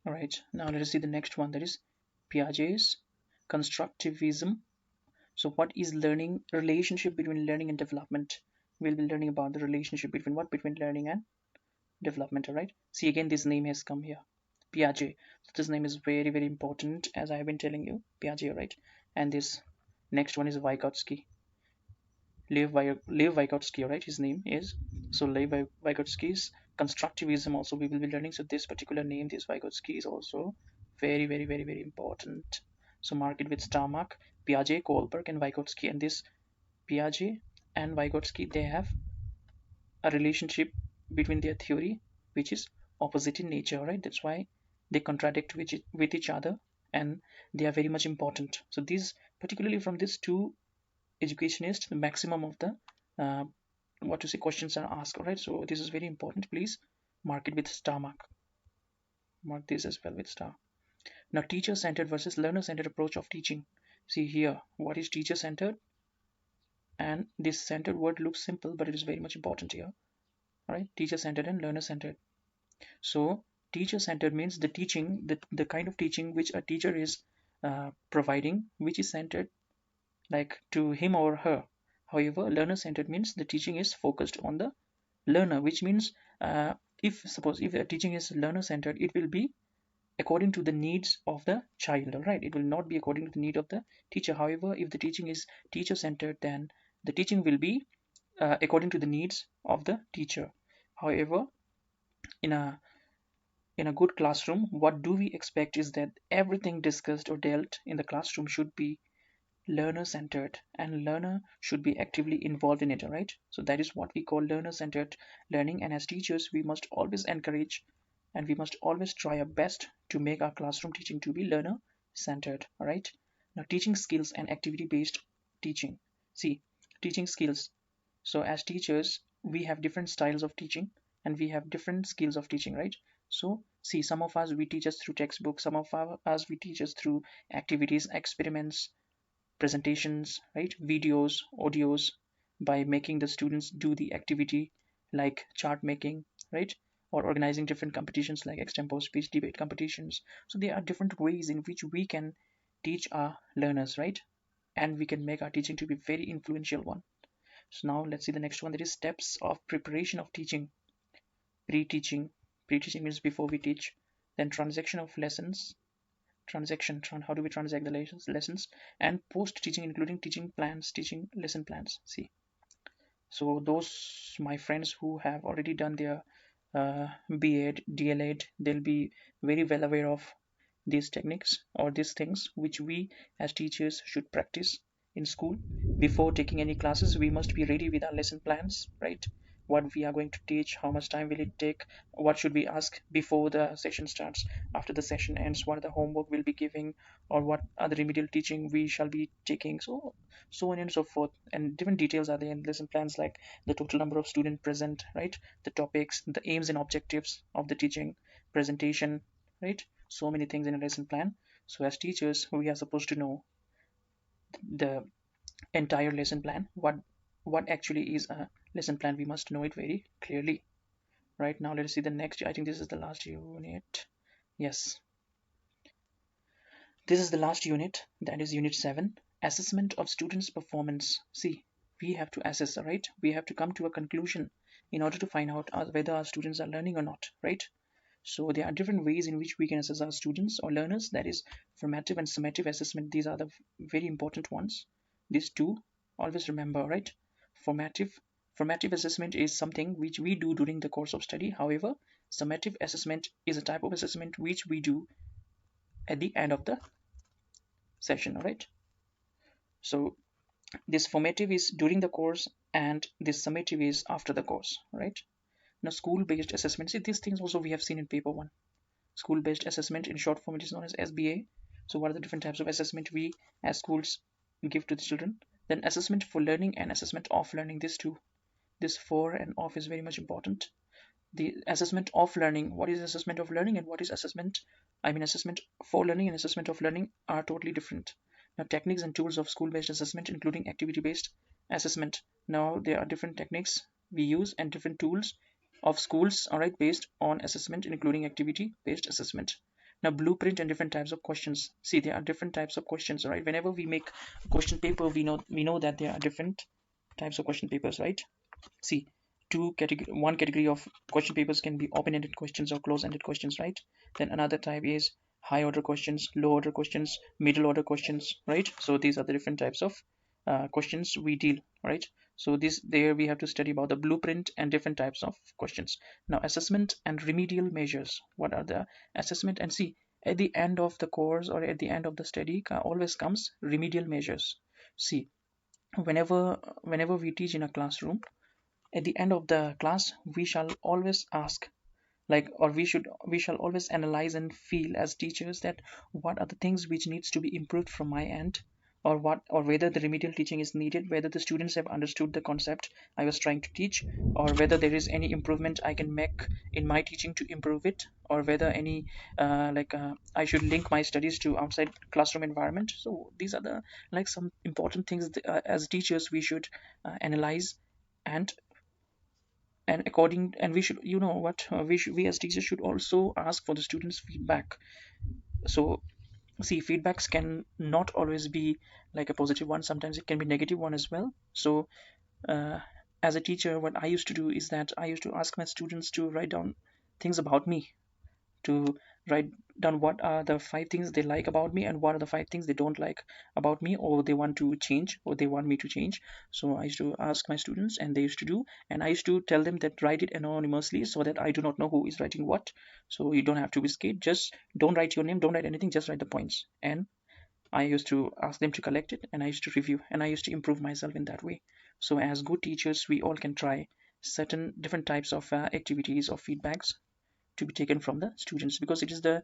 All right, now let us see the next one, that is Piaget's Constructivism. So what is learning? Relationship between learning and development. We'll be learning about the relationship between what? Between learning and development. All right, see, again this name has come here, Piaget. So this name is very very important, as I have been telling you, Piaget, right? And this next one is Vygotsky. Lev Vygotsky, right? His name is, so Lev Vygotsky's Constructivism also we will be learning. So this particular name, this Vygotsky, is also very very very very important. So mark it with star mark. Piaget, Kohlberg, and Vygotsky. And this Piaget and Vygotsky, they have a relationship between their theory which is opposite in nature, right? That's why they contradict with each other, and they are very much important. So these, particularly from these two educationists, the maximum of the what to say questions are asked. All right, so this is very important. Please mark it with star mark. Mark this as well with star. Now, teacher-centered versus learner-centered approach of teaching. See here, what is teacher-centered? And this centered word looks simple, but it is very much important here. All right, teacher-centered and learner-centered. So teacher-centered means the teaching, the kind of teaching which a teacher is providing, which is centered like to him or her. However, learner-centered means the teaching is focused on the learner, which means if the teaching is learner-centered, it will be according to the needs of the child. All right, it will not be according to the need of the teacher. However, if the teaching is teacher-centered, then the teaching will be according to the needs of the teacher. However, in a good classroom, what do we expect is that everything discussed or dealt in the classroom should be learner centered, and learner should be actively involved in it. All right, so that is what we call learner centered learning. And as teachers, we must always encourage and we must always try our best to make our classroom teaching to be learner centered. All right, now teaching skills and activity based teaching. See, teaching skills. So as teachers, we have different styles of teaching and we have different skills of teaching, right? So see, some of us, we teach us through textbooks, some of us, we teach us through activities, experiments, presentations, right? Videos, audios, by making the students do the activity like chart making, right? Or organizing different competitions like extempore speech, debate competitions. So there are different ways in which we can teach our learners, right? And we can make our teaching to be very influential one. So now let's see the next one, that is steps of preparation of teaching. Pre-teaching. Pre-teaching means before we teach. Then transaction of lessons. How do we transact the lessons? And post-teaching, including teaching plans, teaching lesson plans. See, so those my friends who have already done their B.Ed, DL.Ed, they'll be very well aware of these techniques or these things which we as teachers should practice in school. Before taking any classes, we must be ready with our lesson plans, right? What we are going to teach, how much time will it take, what should we ask before the session starts, after the session ends, what are the homework we'll be giving, or what are the remedial teaching we shall be taking, so on and so forth. And different details are there in lesson plans, like the total number of students present, right? The topics, the aims and objectives of the teaching, presentation, right? So many things in a lesson plan. So as teachers, we are supposed to know the entire lesson plan. What actually is a lesson plan, we must know it very clearly. Right, now let us see the next. I think this is the last unit. Yes, this is the last unit, that is unit 7, assessment of students performance. See, we have to assess, right? We have to come to a conclusion in order to find out whether our students are learning or not, right? So there are different ways in which we can assess our students or learners, that is formative and summative assessment. These are the very important ones. These two, always remember, right? Formative assessment is something which we do during the course of study. However, summative assessment is a type of assessment which we do at the end of the session. All right, so this formative is during the course and this summative is after the course. All right, now school-based assessment. See, these things also we have seen in paper 1. School-based assessment, in short form it is known as SBA. So what are the different types of assessment we as schools give to the children? Then assessment for learning and assessment of learning. These two, this for and of, is very much important. The assessment of learning, what is assessment of learning and what is assessment for learning and assessment of learning are totally different. Now, techniques and tools of school-based assessment, including activity-based assessment. Now there are different techniques we use and different tools of schools, all right, based on assessment, including activity-based assessment. Now, blueprint and different types of questions. See, there are different types of questions, right? Whenever we make a question paper, we know that there are different types of question papers, right? See, one category of question papers can be open-ended questions or close-ended questions, right? Then another type is high order questions, low order questions, middle order questions, right? So these are the different types of questions we deal, right? So this there we have to study about the blueprint and different types of questions. Now, assessment and remedial measures. What are the assessment? And see, at the end of the course or at the end of the study always comes remedial measures. See, whenever we teach in a classroom, at the end of the class we shall always ask, like, or we shall always analyze and feel as teachers that what are the things which needs to be improved from my end, or whether the remedial teaching is needed, whether the students have understood the concept I was trying to teach, or whether there is any improvement I can make in my teaching to improve it, or whether any I should link my studies to outside classroom environment. So these are the like some important things as teachers we should analyze, and we should, you know what, we as teachers should also ask for the students feedback. So see, feedbacks can not always be like a positive one, sometimes it can be negative one as well. So uh, as a teacher, what I used to do is that I used to ask my students to write down things about me, to write down what are the 5 things they like about me and what are the 5 things they don't like about me, or they want to change, or they want me to change. So I used to ask my students and they used to do, and I used to tell them that write it anonymously so that I do not know who is writing what. So you don't have to be scared, just don't write your name, don't write anything, just write the points. And I used to ask them to collect it, and I used to review, and I used to improve myself in that way. So as good teachers we all can try certain different types of activities or feedbacks to be taken from the students, because it is the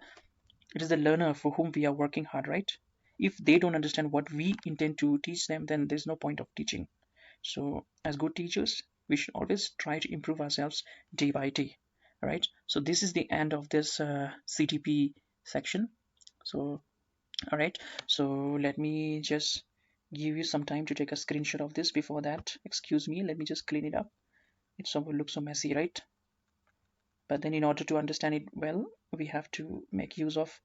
learner for whom we are working hard, right? If they don't understand what we intend to teach them, then there's no point of teaching. So as good teachers we should always try to improve ourselves day by day. All right, so this is the end of this CTP section. So all right, so let me just give you some time to take a screenshot of this. Before that, excuse me, let me just clean it up. It so looks so messy, right? But then in order to understand it well, we have to make use of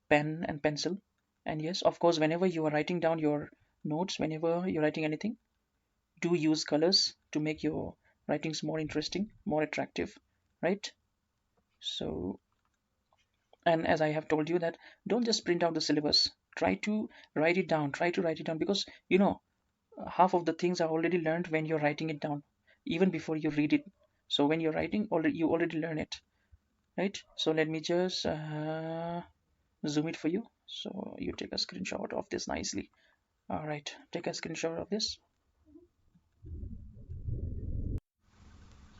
pen and pencil. And yes, of course, whenever you are writing down your notes, whenever you're writing anything, do use colors to make your writings more interesting, more attractive, right? So, and as I have told you that don't just print out the syllabus, try to write it down, because half of the things are already learned when you're writing it down, even before you read it. So when you're writing, you already learn it, right? So let me just zoom it for you so you take a screenshot of this nicely. All right, take a screenshot of this.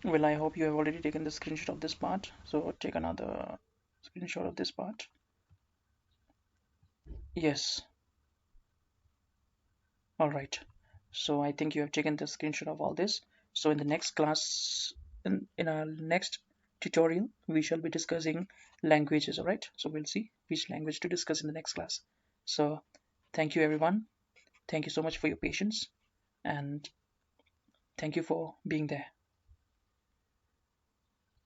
Well, I hope you have already taken the screenshot of this part, so take another screenshot of this part. Yes. All right, so I think you have taken the screenshot of all this. So in the next class, in our next tutorial, we shall be discussing languages. All right, so we'll see which language to discuss in the next class. So thank you everyone, thank you so much for your patience, and thank you for being there.